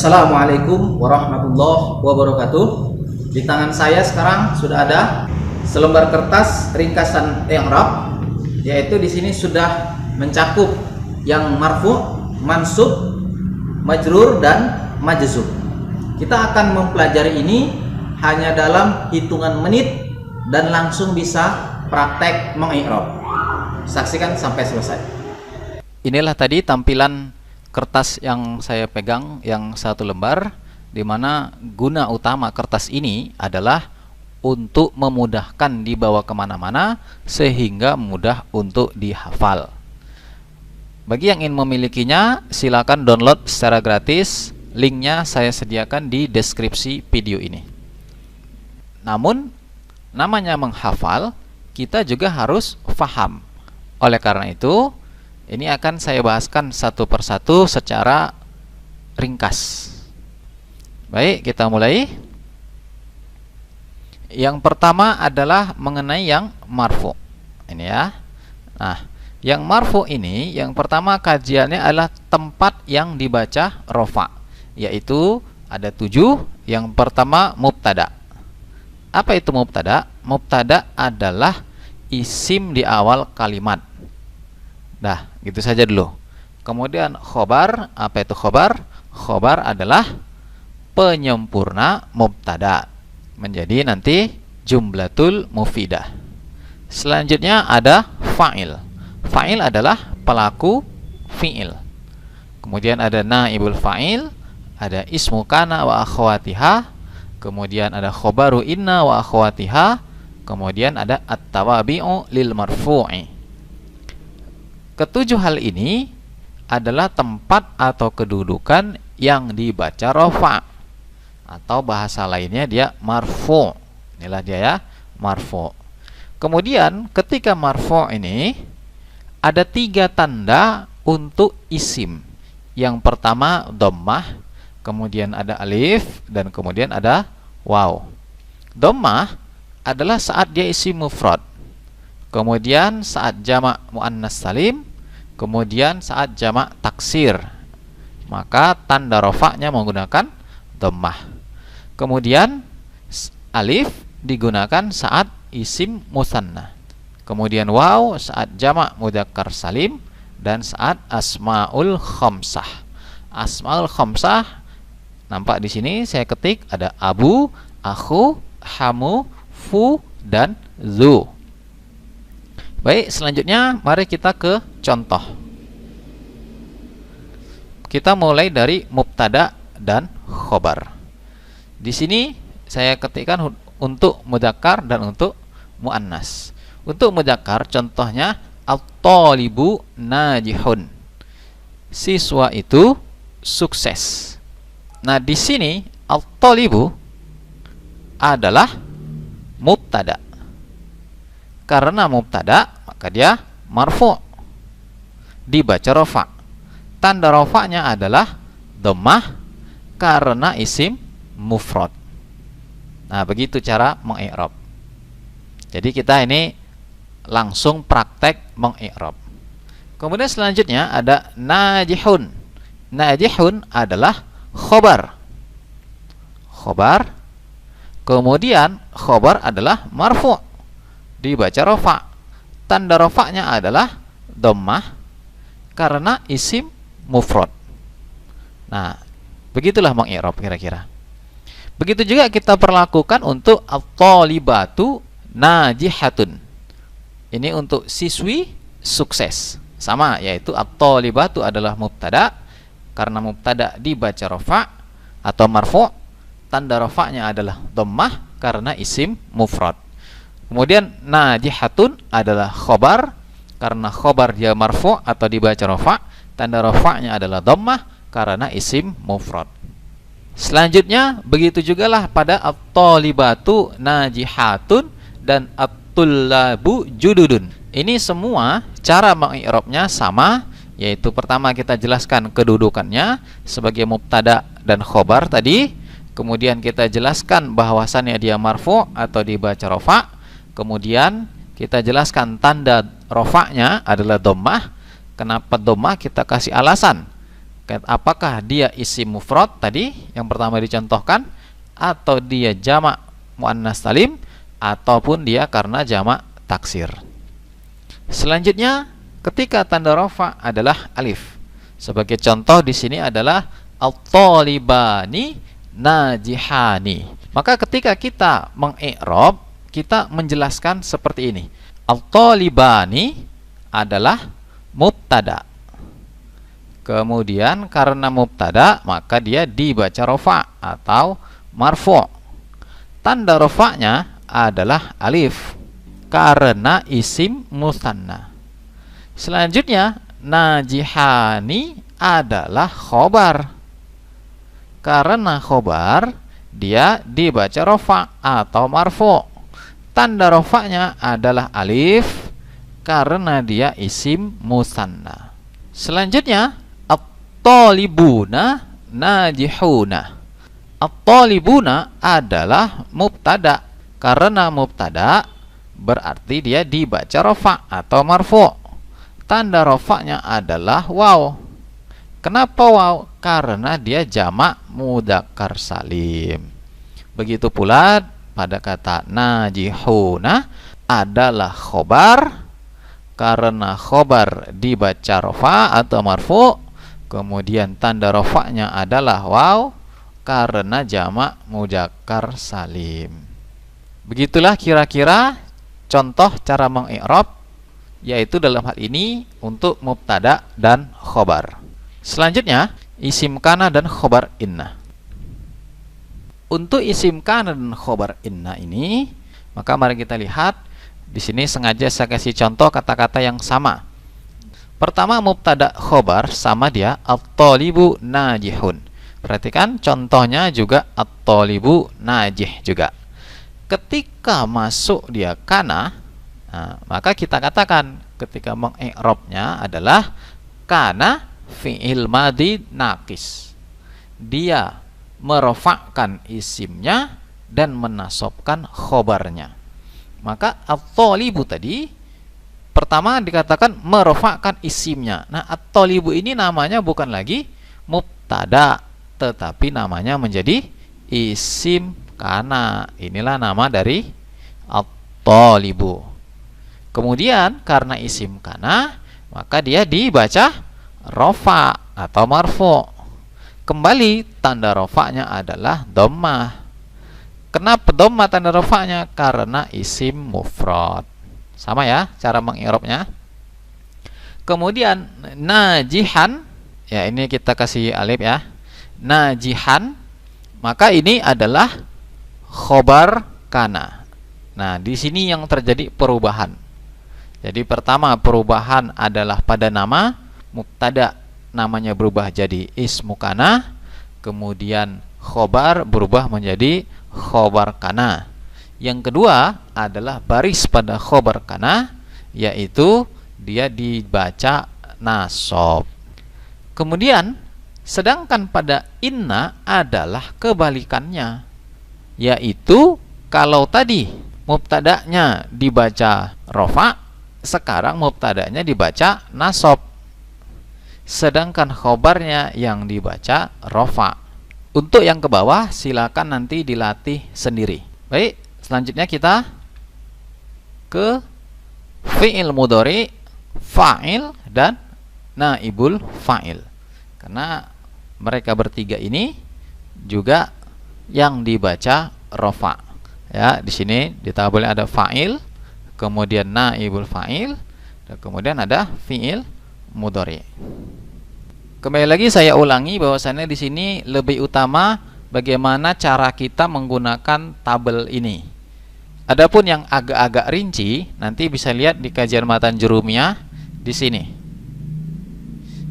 Assalamualaikum warahmatullahi wabarakatuh. Di tangan saya sekarang sudah ada selembar kertas ringkasan i'rab, yaitu di sini sudah mencakup yang marfu, mansub, majrur dan majzum. Kita akan mempelajari ini hanya dalam hitungan menit dan langsung bisa praktek mengi'rab. Saksikan sampai selesai. Inilah tadi tampilan kertas yang saya pegang, yang satu lembar, di mana guna utama kertas ini adalah untuk memudahkan dibawa kemana-mana sehingga mudah untuk dihafal. Bagi yang ingin memilikinya, silakan download secara gratis. Linknya saya sediakan di deskripsi video ini. Namun, namanya menghafal, kita juga harus faham. Oleh karena itu, ini akan saya bahaskan satu persatu secara ringkas. Baik, kita mulai. Yang pertama adalah mengenai yang marfu. Ini ya. Nah, yang marfu ini, yang pertama kajiannya adalah tempat yang dibaca rofa, yaitu ada 7. Yang pertama mubtada. Apa itu mubtada? Mubtada adalah isim di awal kalimat. Nah, gitu saja dulu. Kemudian khobar, apa itu khobar? Khobar adalah penyempurna mubtada, menjadi nanti jumlatul mufidah. Selanjutnya ada fa'il. Fa'il adalah pelaku fi'il. Kemudian ada naibul fa'il, ada ismu kana wa akhwatiha, kemudian ada khobaru inna wa akhwatiha, kemudian ada at-tawabi'u lil marfu'i. Ketujuh hal ini adalah tempat atau kedudukan yang dibaca rofa, atau bahasa lainnya dia marfu. Inilah dia ya, marfu. Kemudian ketika marfu ini ada 3 tanda untuk isim. Yang pertama dhammah, kemudian ada alif, dan kemudian ada waw. Dhammah adalah saat dia isim mufrad, kemudian saat jamak muannas salim, kemudian saat jamak taksir, maka tanda rofaknya menggunakan dhammah. Kemudian alif digunakan saat isim musanna, kemudian waw saat jamak mudzakkar salim, dan saat asmaul khamsah. Asmaul khamsah nampak di sini saya ketik ada abu, akhu, hamu, fu, dan zu. Baik, selanjutnya mari kita ke contoh. Kita mulai dari mubtada dan khobar. Di sini saya ketikkan untuk mudzakkar dan untuk muannas. Untuk mudzakkar contohnya at-thalibu najihun. Siswa itu sukses. Nah, di sini at-thalibu adalah mubtada. Karena mubtada, maka dia marfu, dibaca rofa. Tanda rofanya adalah dhammah karena isim mufrad. Nah, begitu cara mengi'rab. Jadi kita ini langsung praktek mengi'rab. Kemudian selanjutnya ada najihun. Najihun adalah khobar. Khobar. Kemudian khobar adalah marfu, dibaca rofa. Tanda rofaknya adalah dhammah karena isim mufrad. Nah, begitulah mengi'rab kira-kira. Begitu juga kita perlakukan untuk at-thalibatu najihatun. Ini untuk siswi sukses. Sama, yaitu at-thalibatu adalah mubtada, karena mubtada dibaca rofa atau marfu. Tanda rofaknya adalah dhammah karena isim mufrad. Kemudian najihatun adalah khobar, karena khobar dia marfu atau dibaca rofa. Tanda rofaknya adalah dhammah karena isim mufrad. Selanjutnya begitu juga lah pada at-thalibatu najihatun dan at-tullabu jududun. Ini semua cara mengi'rabnya sama, yaitu pertama kita jelaskan kedudukannya sebagai mubtada dan khobar tadi. Kemudian kita jelaskan bahwasannya dia marfu atau dibaca rofa. Kemudian kita jelaskan tanda rofaknya adalah dhammah. Kenapa dhammah? Kita kasih alasan. Apakah dia isim mufrad tadi yang pertama dicontohkan, atau dia jamak muannas salim, ataupun dia karena jamak taksir. Selanjutnya, ketika tanda rafa adalah alif. Sebagai contoh di sini adalah at-talibani najihani. Maka ketika kita mengi'rab, kita menjelaskan seperti ini. At-talibani adalah mubtada. Kemudian karena mubtada, maka dia dibaca rafa atau marfu'. Tanda rafa'nya adalah alif karena isim musanna. Selanjutnya, najihani adalah khobar. Karena khobar, dia dibaca rafa atau marfu'. Tanda rafa'nya adalah alif karena dia isim musanna. Selanjutnya, at-talibuna najihuna. At-talibuna adalah mubtada. Karena mubtada berarti dia dibaca rafa atau marfu'. Tanda rafa'nya adalah waw. Kenapa waw? Karena dia jamak mudzakkar salim. Begitu pula pada kata najihuna adalah khobar. Karena khobar dibaca rafa atau marfu', kemudian tanda rafa'nya adalah waw karena jamak mudzakkar salim. Begitulah kira-kira contoh cara mengi'rab, yaitu dalam hal ini untuk mubtada dan khobar. Selanjutnya, isim kana dan khobar inna. Untuk isim kana dan khobar inna ini, maka mari kita lihat. Di sini sengaja saya kasih contoh kata-kata yang sama. Pertama, mubtada khobar sama dia at-talibu najihun. Perhatikan contohnya juga at-talibu najih juga. Ketika masuk dia kana, maka kita katakan ketika mengi'rabnya adalah kana fi'il madhi naqis. Dia merofakkan isimnya dan menasobkan khobarnya. Maka at-talibu tadi pertama dikatakan merofakkan isimnya. Nah, at-talibu ini namanya bukan lagi mubtada, tetapi namanya menjadi isim kana. Inilah nama dari at-talibu. Kemudian karena isim kana, maka dia dibaca rofa atau marfu'. Kembali tanda rofaknya adalah dhammah. Kenapa dhammah tanda rafa'nya? Karena isim mufrad. Sama ya cara mengi'rabnya. Kemudian najihan, ya ini kita kasih alif ya. Najihan, maka ini adalah khobar kana. Nah, di sini yang terjadi perubahan. Jadi pertama perubahan adalah pada nama mubtada, namanya berubah jadi ismu kana. Kemudian khobar berubah menjadi khobar kana. Yang kedua adalah baris pada khobar kana, yaitu dia dibaca nasab. Kemudian sedangkan pada inna adalah kebalikannya, yaitu kalau tadi mubtada'nya dibaca rofa, sekarang mubtada'nya dibaca nasab, sedangkan khobarnya yang dibaca rofa. Untuk yang ke bawah silakan nanti dilatih sendiri. Baik, selanjutnya kita ke fi'il mudhari, fa'il dan naibul fa'il. Karena mereka bertiga ini juga yang dibaca rofa. Ya, di sini ditabelnya ada fa'il, kemudian naibul fa'il, dan kemudian ada fi'il mudhari. Kembali lagi saya ulangi bahwasannya di sini lebih utama bagaimana cara kita menggunakan tabel ini. Adapun yang agak-agak rinci nanti bisa lihat di kajian matan jurumiyah di sini.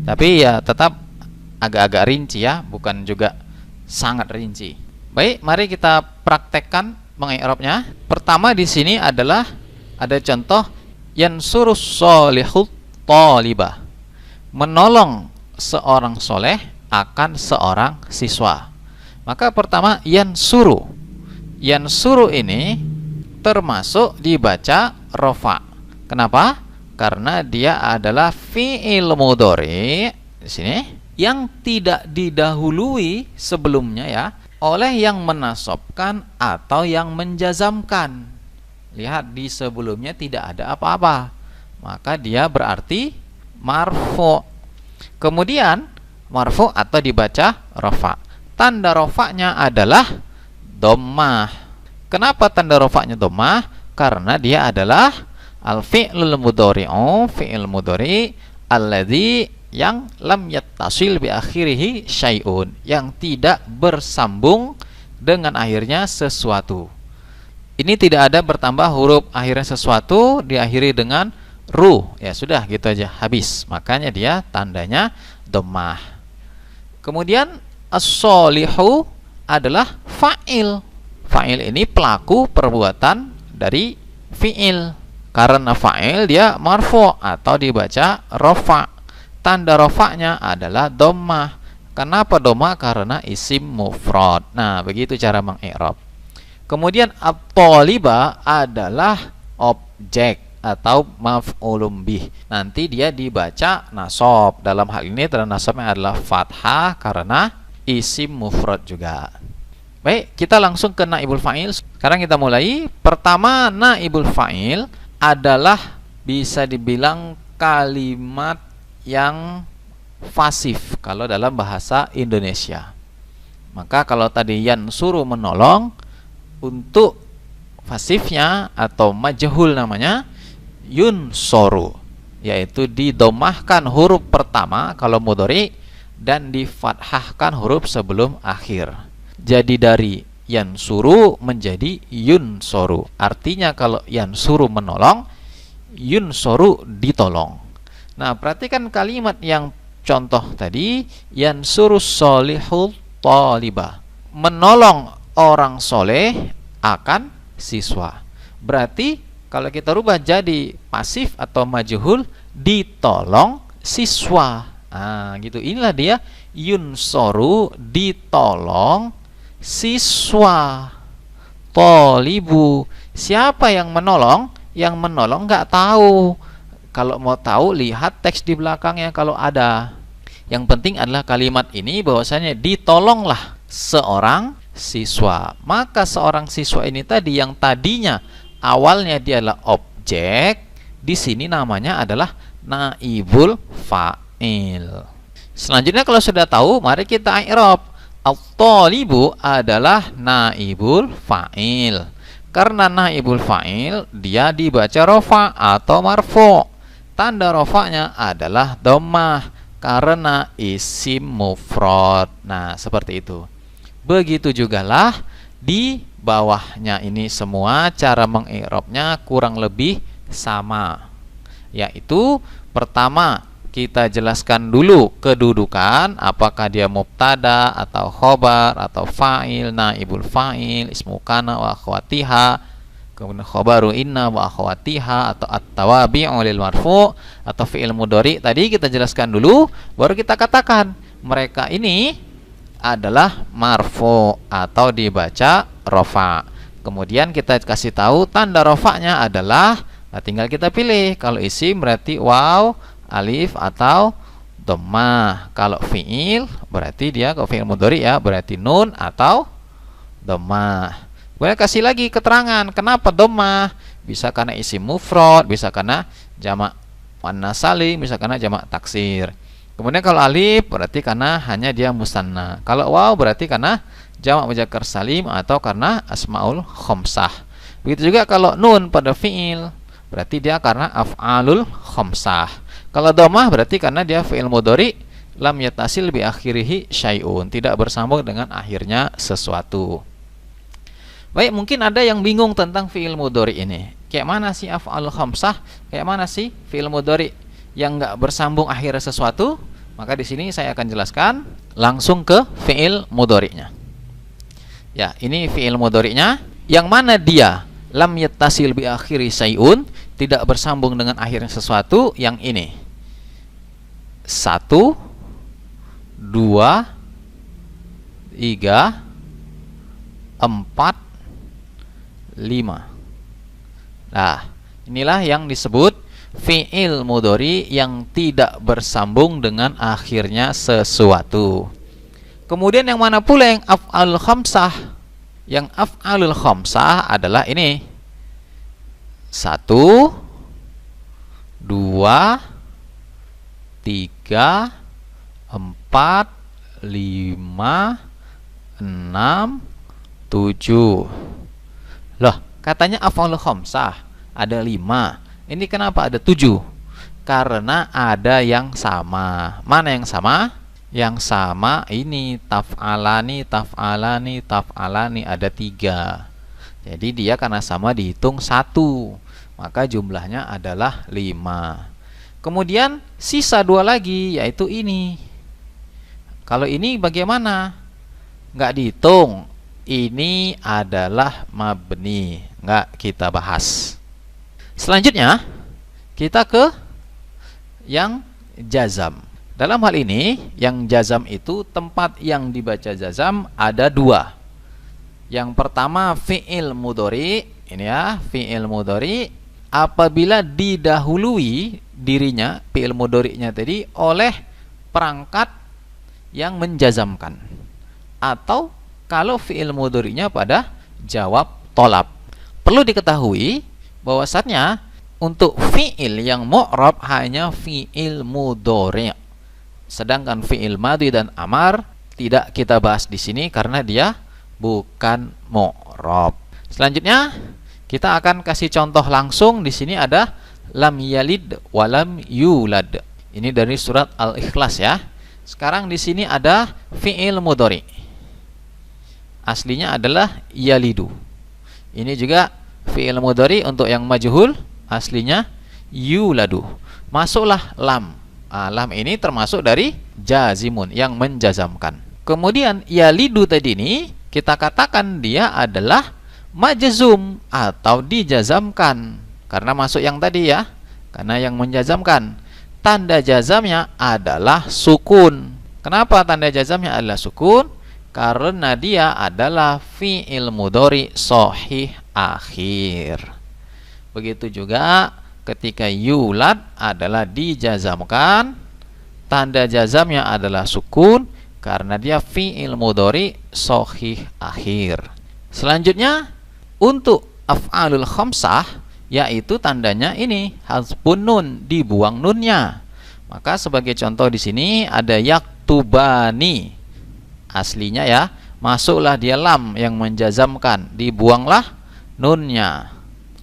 Tapi ya tetap agak-agak rinci ya, bukan juga sangat rinci. Baik, mari kita praktekkan mengi'rabnya. Pertama di sini adalah ada contoh yansurus solihut talibah. Menolong seorang soleh akan seorang siswa. Maka pertama yansuru. Yansuru ini termasuk dibaca rofa. Kenapa? Karena dia adalah fi'il mudhari di sini yang tidak didahului sebelumnya ya oleh yang menasobkan atau yang menjazamkan. Lihat, di sebelumnya tidak ada apa-apa, maka dia berarti marfu. Kemudian marfu atau dibaca rafa. Tanda rafanya adalah dhammah. Kenapa tanda rafanya dhammah? Karena dia adalah al-fi'lul mudhari'u, fi'il mudhari' alladzi yang lam yattasil bi akhirih syai'un, yang tidak bersambung dengan akhirnya sesuatu. Ini tidak ada bertambah huruf akhirnya sesuatu diakhiri dengan ru. Ya sudah, gitu aja, habis. Makanya dia tandanya dhammah. Kemudian as-solihu adalah fa'il. Fa'il ini pelaku perbuatan dari fi'il. Karena fa'il dia marfu atau dibaca rafa. Tanda rafanya adalah dhammah. Kenapa dhammah? Karena isim mufrad. Nah, begitu cara mengi'rab. Kemudian at-thaliba adalah objek atau maf'ulun bih. Nanti dia dibaca nasab. Dalam hal ini tanda nasabnya adalah fathah karena isim mufrad juga. Baik, kita langsung ke naibul fa'il. Sekarang kita mulai. Pertama, naibul fa'il adalah bisa dibilang kalimat yang pasif kalau dalam bahasa Indonesia. Maka kalau tadi yansuru menolong, untuk pasifnya atau majhul namanya yunsoru, yaitu didomahkan huruf pertama kalau mudhari dan difathahkan huruf sebelum akhir. Jadi dari yansuru menjadi yunsoru. Artinya kalau yansuru menolong, yunsoru ditolong. Nah, perhatikan kalimat yang contoh tadi, yansurus solihul talibah, menolong orang soleh akan siswa. Berarti kalau kita rubah jadi pasif atau majhul, ditolong siswa. Nah, gitu. Inilah dia yunsoru, ditolong siswa. Tolibu, siapa yang menolong? Yang menolong nggak tahu. Kalau mau tahu, lihat teks di belakangnya kalau ada. Yang penting adalah kalimat ini bahwasanya ditolonglah seorang siswa. Maka seorang siswa ini tadi yang tadinya awalnya dia adalah objek, di sini namanya adalah naibul fa'il. Selanjutnya kalau sudah tahu, mari kita i'rab. At-thalibu adalah naibul fa'il. Karena naibul fa'il dia dibaca rafa atau marfu. Tanda rafanya adalah dhammah karena isim mufrad. Nah, seperti itu. Begitu jugalah di bawahnya ini semua cara mengi'rabnya kurang lebih sama. Yaitu pertama kita jelaskan dulu kedudukan, apakah dia mubtada atau khobar atau fa'il, naibul fa'il, ismu kana wa akhwatiha, kemudian khobaru inna wa akhwatiha, atau at-tawabi'u lil marfu atau fi'il mudhari. Tadi kita jelaskan dulu, baru kita katakan mereka ini adalah marfu atau dibaca rafa. Kemudian kita kasih tahu tanda rafanya adalah, nah tinggal kita pilih. Kalau isim berarti waw, alif atau dhammah. Kalau fi'il berarti dia, kalau fi'il mudhari ya berarti nun atau dhammah. Kemudian kasih lagi keterangan kenapa dhammah. Bisa karena isim mufrad, bisa karena jamak muannas salim, bisa karena jamak taksir. Kemudian kalau alif berarti karena hanya dia musanna. Kalau waw berarti karena jamak mudzakkar salim atau karena asmaul khamsah. Begitu juga kalau nun pada fi'il berarti dia karena af'alul khamsah. Kalau dhammah berarti karena dia fi'il mudhari lam yattasil bi akhirih syai'un, tidak bersambung dengan akhirnya sesuatu. Baik, mungkin ada yang bingung tentang fi'il mudhari ini. Kayak mana sih af'alul khamsah? Kayak mana sih fi'il mudhari yang enggak bersambung akhirnya sesuatu? Maka di sini saya akan jelaskan langsung ke fi'il mudhari'nya. Ya, ini fi'il mudhari'nya yang mana dia lam yattasil bi akhiri syai'un, tidak bersambung dengan akhirnya sesuatu. Yang ini 1 2 3 4 5. Nah, inilah yang disebut fi'il mudhari yang tidak bersambung dengan akhirnya sesuatu. Kemudian yang mana pula yang af'alul khamsah? Yang af'alul khamsah adalah ini. 1, 2, 3, 4, 5, 6, 7. Loh, katanya af'alul khamsah ada 5. Ini kenapa ada 7? Karena ada yang sama. Mana yang sama? Yang sama ini taf'alani, taf'alani, taf'alani, ada 3. Jadi dia karena sama dihitung 1, maka jumlahnya adalah 5. Kemudian sisa 2 lagi, yaitu ini. Kalau ini bagaimana? Nggak dihitung. Ini adalah mabni, nggak kita bahas. Selanjutnya kita ke yang jazam. Dalam hal ini yang jazam itu tempat yang dibaca jazam ada 2. Yang pertama fi'il mudhari, ini ya, fi'il mudhari apabila didahului dirinya, fi'il mudhari'nya tadi, oleh perangkat yang menjazamkan, atau kalau fi'il mudhari'nya pada jawab tolab. Perlu diketahui bahwasannya untuk fi'il yang mu'rab hanya fi'il mudhari'. Sedangkan fi'il madhi dan amar tidak kita bahas di sini karena dia bukan mu'rab. Selanjutnya kita akan kasih contoh langsung. Di sini ada lam yalid walam yulad. Ini dari surat Al-Ikhlas ya. Sekarang di sini ada fi'il mudhari. Aslinya adalah yalidu. Ini juga fi'il mudhari untuk yang majhul, aslinya yuladu. Masuklah lam. Lam ini termasuk dari jazimun, yang menjazamkan. Kemudian yalidu tadi ini kita katakan dia adalah majzum atau dijazamkan karena masuk yang tadi ya, karena yang menjazamkan. Tanda jazamnya adalah sukun. Kenapa tanda jazamnya adalah sukun? Karena dia adalah fi'il mudhari shahih akhir. Begitu juga ketika yulad adalah dijazamkan, tanda jazamnya adalah sukun karena dia fi'il mudhari shahih akhir. Selanjutnya untuk af'alul khamsah, yaitu tandanya ini hazfun nun, dibuang nunnya. Maka sebagai contoh di sini ada yaktubani. Aslinya ya, masuklah dia lam yang menjazamkan, dibuanglah nunnya.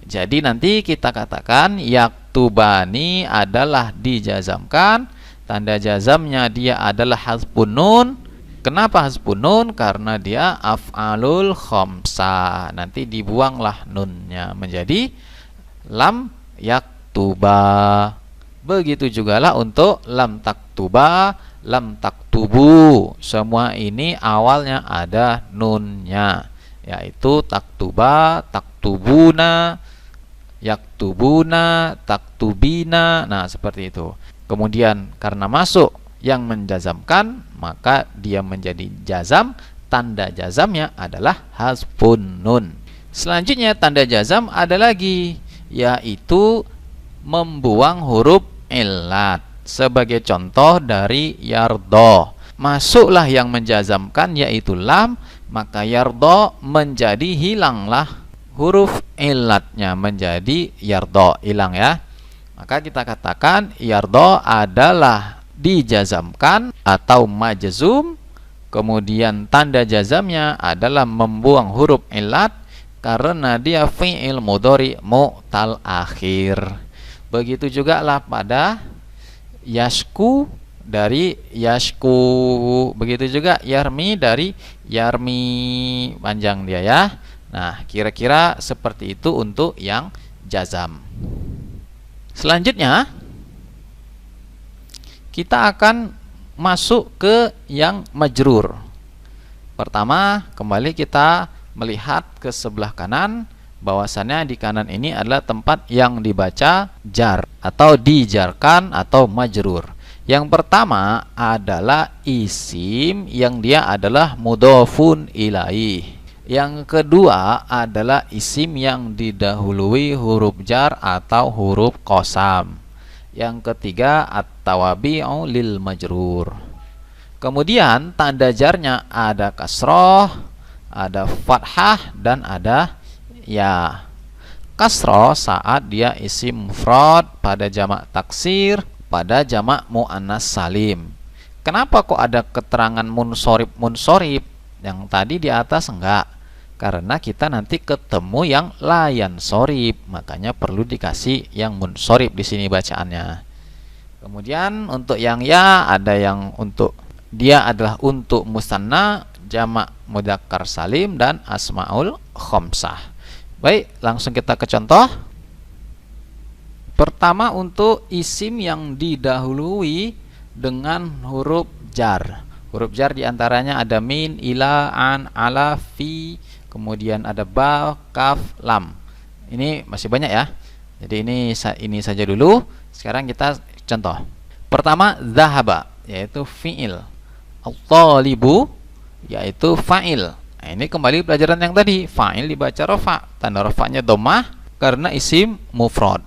Jadi nanti kita katakan yaktubani adalah dijazamkan, tanda jazamnya dia adalah hazfun nun. Kenapa hazfun nun? Karena dia af'alul khamsah. Nanti dibuanglah nunnya menjadi lam yaktuba. Begitu jugalah untuk lam taktuba, lam taktubu. Semua ini awalnya ada nunnya, yaitu taktuba, taktubuna, yaktubuna, taktubina. Nah, seperti itu. Kemudian karena masuk yang menjazamkan, maka dia menjadi jazam. Tanda jazamnya adalah hazfun nun. Selanjutnya tanda jazam ada lagi, yaitu membuang huruf illat. Sebagai contoh dari yardo, masuklah yang menjazamkan yaitu lam, maka yardo menjadi hilanglah huruf illatnya menjadi yardo, hilang ya. Maka kita katakan yardo adalah dijazamkan atau majzum, kemudian tanda jazamnya adalah membuang huruf illat karena dia fi'il mudhari mu'tal akhir. Begitu juga lah pada yashku dari yashku, begitu juga yarmi dari yarmi, panjang dia ya. Nah, kira-kira seperti itu untuk yang jazam. Selanjutnya kita akan masuk ke yang majrur. Pertama, kembali kita melihat ke sebelah kanan, bahwasannya di kanan ini adalah tempat yang dibaca jar atau dijarkan atau majrur. Yang pertama adalah isim yang dia adalah mudhofun ilaih. Yang kedua adalah isim yang didahului huruf jar atau huruf qasam. Yang ketiga at-tawabi'u lil majrur. Kemudian tanda jarnya ada kasroh, ada fathah, dan ada ya. Kasroh saat dia isim mufrad pada jamak taksir, pada jamak muannas salim. Kenapa kok ada keterangan munsorib? Yang tadi di atas enggak. Karena kita nanti ketemu yang layan sorib, makanya perlu dikasih yang munsorib di sini bacaannya. Kemudian untuk yang ya, ada yang untuk dia adalah untuk musanna, jamak mudzakkar salim, dan asmaul khamsah. Baik, langsung kita ke contoh. Pertama untuk isim yang didahului dengan huruf jar. Huruf jar diantaranya ada min, ila, an, ala, fi, kemudian ada ba, kaf, lam. Ini masih banyak ya. Jadi ini saja dulu. Sekarang kita contoh. Pertama zahaba, yaitu fi'il. At-talibu, yaitu fa'il. Nah, ini kembali pelajaran yang tadi. Fa'il dibaca rafa. Tanda rafanya dhammah karena isim mufrad.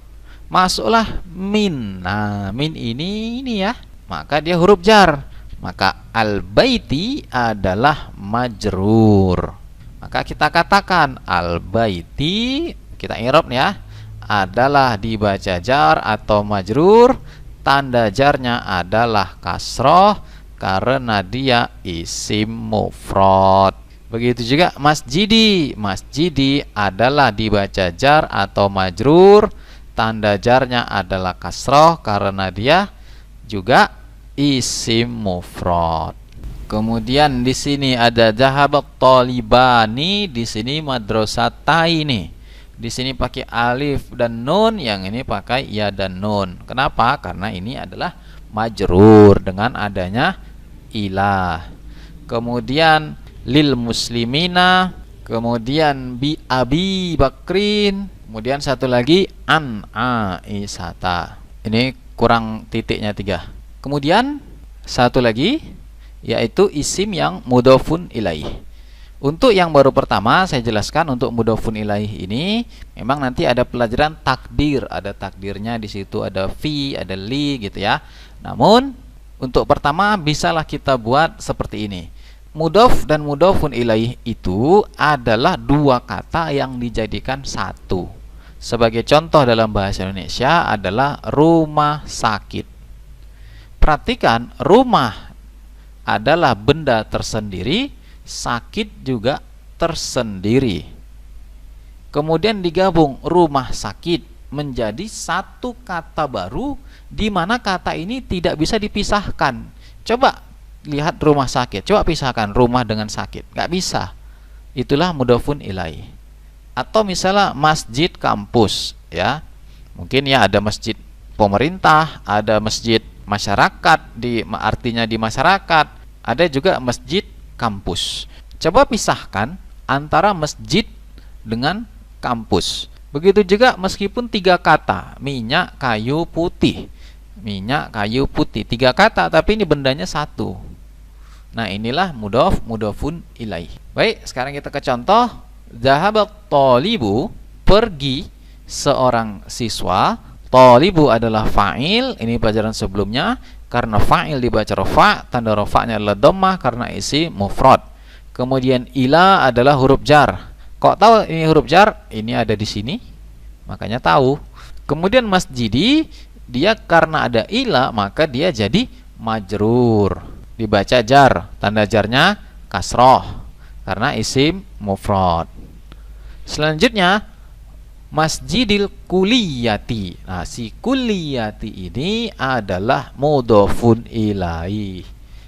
Masuklah min. Nah, min ini ya. Maka dia huruf jar. Maka al-baiti adalah majrur. Maka kita katakan al-baiti, kita i'rab ya, adalah dibaca jar atau majrur. Tanda jarnya adalah kasroh karena dia isim mufrad. Begitu juga masjidi. Masjidi adalah dibaca jar atau majrur. Tanda jarnya adalah kasroh karena dia juga isim mufrad. Kemudian di sini ada zahabat talibani, di sini madrasataini. Di sini pakai alif dan nun, yang ini pakai ya dan nun. Kenapa? Karena ini adalah majrur dengan adanya ilah. Kemudian lil muslimina, kemudian bi abi bakrin, kemudian satu lagi an aisyata. Ini kurang titiknya 3. Kemudian satu lagi yaitu isim yang mudhofun ilaih. Untuk yang baru pertama saya jelaskan, untuk mudhofun ilaih ini memang nanti ada pelajaran takdir, ada takdirnya di situ, ada fi, ada li gitu ya. Namun untuk pertama bisalah kita buat seperti ini. Mudhof dan mudhofun ilaih itu adalah dua kata yang dijadikan satu. Sebagai contoh dalam bahasa Indonesia adalah rumah sakit. Perhatikan, rumah adalah benda tersendiri, sakit juga tersendiri. Kemudian digabung rumah sakit menjadi satu kata baru, di mana kata ini tidak bisa dipisahkan. Coba lihat rumah sakit, coba pisahkan rumah dengan sakit, nggak bisa. Itulah mudhofun ilaih. Atau misalnya masjid kampus ya, mungkin ya ada masjid pemerintah, ada masjid masyarakat, artinya di masyarakat, ada juga masjid kampus. Coba pisahkan antara masjid dengan kampus. Begitu juga meskipun 3 kata, minyak, kayu, putih. Minyak, kayu, putih, 3 kata tapi ini bendanya satu. Nah, inilah mudhof, mudhofun ilaih. Baik, sekarang kita ke contoh. Zahabat talibu, pergi seorang siswa. Talibu adalah fa'il, ini pelajaran sebelumnya. Karena fa'il dibaca rafa, tanda rafa'nya adalah dhammah karena isi mufrad. Kemudian ila adalah huruf jar. Kok tahu ini huruf jar? Ini ada di sini, makanya tahu. Kemudian masjidi, dia karena ada ila maka dia jadi majrur. Dibaca jar, tanda jarnya kasroh karena isim mufrad. Selanjutnya masjidil kuliyati. Nah, si kuliyati ini adalah mudhofun ilaih.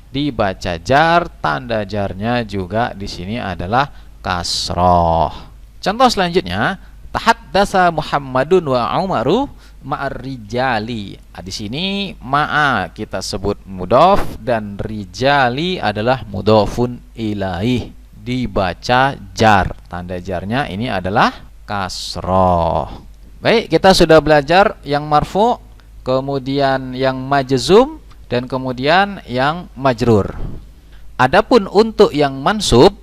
Dibaca jar, tanda jarnya juga di sini adalah kasroh. Contoh selanjutnya, tahaddasa Muhammadun wa Umaru ma'ar rijali. Nah, di sini ma'a kita sebut mudhof dan rijali adalah mudhofun ilaih. Dibaca jar, tanda jarnya ini adalah kasroh. Baik, kita sudah belajar yang marfu, kemudian yang majzum, dan kemudian yang majrur. Adapun untuk yang mansub,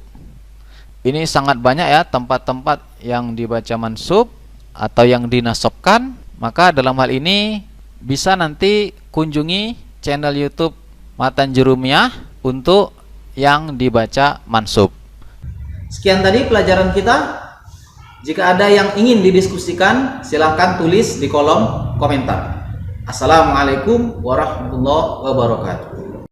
Ini sangat banyak ya tempat-tempat yang dibaca mansub atau yang dinasobkan. Maka dalam hal ini bisa nanti kunjungi channel YouTube Matan Jurumiyah untuk yang dibaca mansub. Sekian tadi pelajaran kita. Jika ada yang ingin didiskusikan, silahkan tulis di kolom komentar. Assalamualaikum warahmatullahi wabarakatuh.